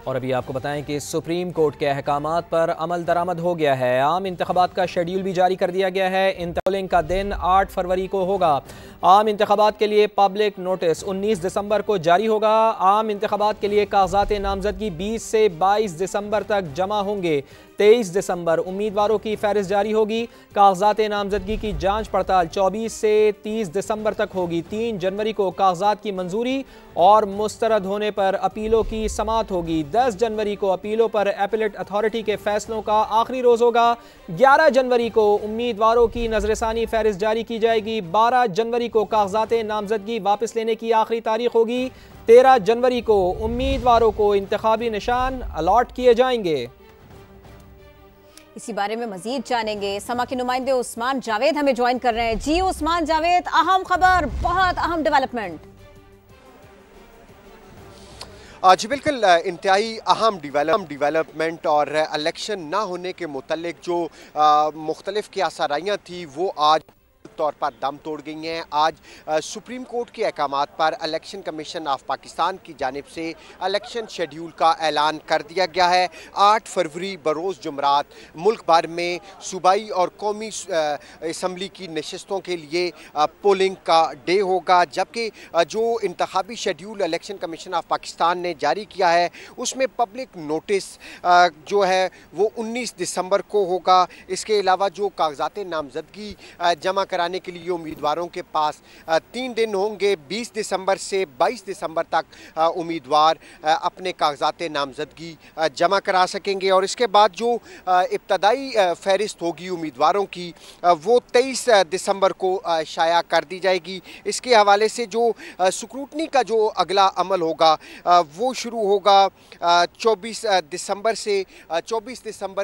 और अभी आपको बताएं कि सुप्रीम कोर्ट के अहकामात पर अमल दरामद हो गया है। आम इंतखाबात का शेड्यूल भी जारी कर दिया गया है। पोलिंग का दिन 8 फरवरी को होगा। आम इंतखाबात के लिए पब्लिक नोटिस 19 दिसंबर को जारी होगा। आम इंतखाबात के लिए कागजात नामजदगी 20 से 22 दिसंबर तक जमा होंगे। 23 दिसंबर उम्मीदवारों की फहरिस्त जारी होगी। कागजात नामजदगी की जांच पड़ताल 24 से 30 दिसंबर तक होगी। 3 जनवरी को कागजात की मंजूरी और मुस्तरद होने पर अपीलों की समाअत होगी। 10 जनवरी को अपीलों पर एपीलेट अथॉरिटी के फैसलों का आखिरी रोज होगा। 11 जनवरी को उम्मीदवारों की नजरसानी फहरिस्त जारी की जाएगी। 12 जनवरी को कागजात नामजदगी वापस लेने की आखिरी तारीख होगी। 13 जनवरी को उम्मीदवारों को इंतखाबी निशान अलॉट किए जाएंगे। इसी बारे में मजीद जानेंगे। समा के नुमाइंदे उस्मान जावेद हमें ज्वाइन कर रहे हैं। जी उस्मान जावेद, अहम खबर, बहुत अहम डेवलपमेंट। जी बिल्कुल, इंतहाई अहम डेवलपमेंट और इलेक्शन ना होने के मुतल्लिक जो मुख्तलिफ की आसाराइयाँ थी वो आज तौर पर दम तोड़ गई हैं। आज सुप्रीम कोर्ट के अहकामात पर इलेक्शन कमीशन ऑफ पाकिस्तान की जानिब से इलेक्शन शेड्यूल का ऐलान कर दिया गया है। 8 फरवरी बरोज़ जुमरात मुल्क भर में सूबाई और कौमी असम्बली की नशस्तों के लिए पोलिंग का डे होगा, जबकि जो इंतखाबी schedule election commission of Pakistan ने जारी किया है उसमें पब्लिक नोटिस जो है वो 19 दिसंबर को होगा। इसके अलावा जो कागजात नामजदगी जमा कराने के लिए उम्मीदवारों के पास 3 दिन होंगे। 20 दिसंबर से 22 दिसंबर तक उम्मीदवार अपने कागजात नामजदगी जमा करा सकेंगे और इसके बाद जो इब्तदाई फहरिस्त होगी उम्मीदवारों की वो 23 दिसंबर को शाया कर दी जाएगी। इसके हवाले से जो स्क्रूटनी का जो अगला अमल होगा वो शुरू होगा 24 दिसंबर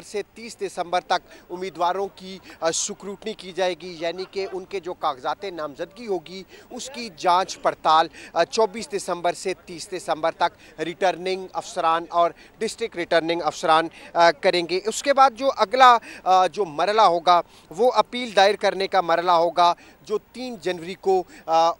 से 30 दिसंबर तक उम्मीदवारों की स्क्रूटनी की जाएगी, यानी कि उनके जो कागजात नामजदगी होगी उसकी जांच पड़ताल 24 दिसंबर से 30 दिसंबर तक रिटर्निंग अफसरान और डिस्ट्रिक्ट रिटर्निंग अफसरान करेंगे। उसके बाद जो अगला जो मरला होगा वो अपील दायर करने का मरला होगा, जो 3 जनवरी को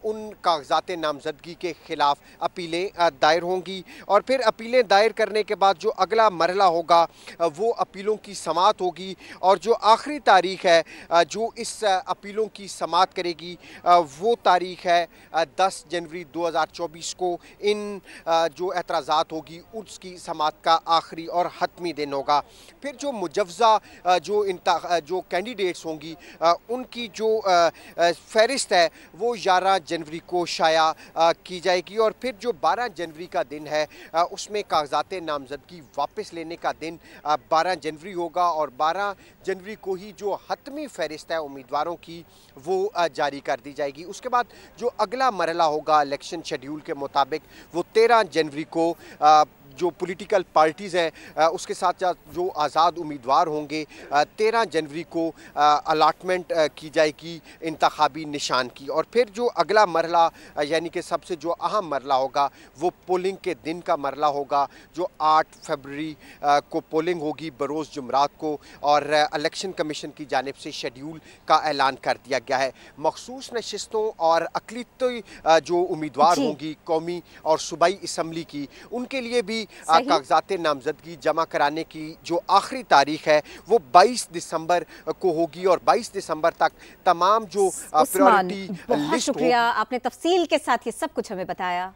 उन कागजात नामजदगी के ख़िलाफ़ अपीलें दायर होंगी और फिर अपीलें दायर करने के बाद जो अगला मरला होगा वो अपीलों की समाअत होगी और जो आखिरी तारीख़ है जो इस अपीलों की समाअत करेगी वो तारीख़ है 10 जनवरी 2024 को। इन जो एतराज़ात होगी उसकी समाअत का आखिरी और हतमी दिन होगा। फिर जो मुजव्ज़ा जो कैंडिडेट्स होंगी उनकी जो फहरिस्त है वो 11 जनवरी को शाया की जाएगी और फिर जो 12 जनवरी का दिन है उसमें कागजात नामजदगी वापस लेने का दिन 12 जनवरी होगा और 12 जनवरी को ही जो हतमी फहरिस्त है उम्मीदवारों की वो जारी कर दी जाएगी। उसके बाद जो अगला मरला होगा इलेक्शन शेड्यूल के मुताबिक वो 13 जनवरी को जो पॉलिटिकल पार्टीज़ हैं उसके साथ साथ जो आज़ाद उम्मीदवार होंगे 13 जनवरी को अलाटमेंट की जाएगी इंतखाबी निशान की और फिर जो अगला मरला यानी कि सबसे जो अहम मरला होगा वो पोलिंग के दिन का मरला होगा, जो 8 फरवरी को पोलिंग होगी बरोज़ जुमरात को और इलेक्शन कमीशन की जानिब से शेड्यूल का ऐलान कर दिया गया है। मखसूस नशिस्तों और अक़लियती जो उम्मीदवार होंगी कौमी और सूबाई असम्बली की, उनके लिए भी कागजात नामजदगी जमा कराने की जो आखिरी तारीख है वो 22 दिसंबर को होगी और 22 दिसंबर तक तमाम जो प्रायोरिटी लिस्ट शुक्रिया, आपने तफसील के साथ ये सब कुछ हमें बताया।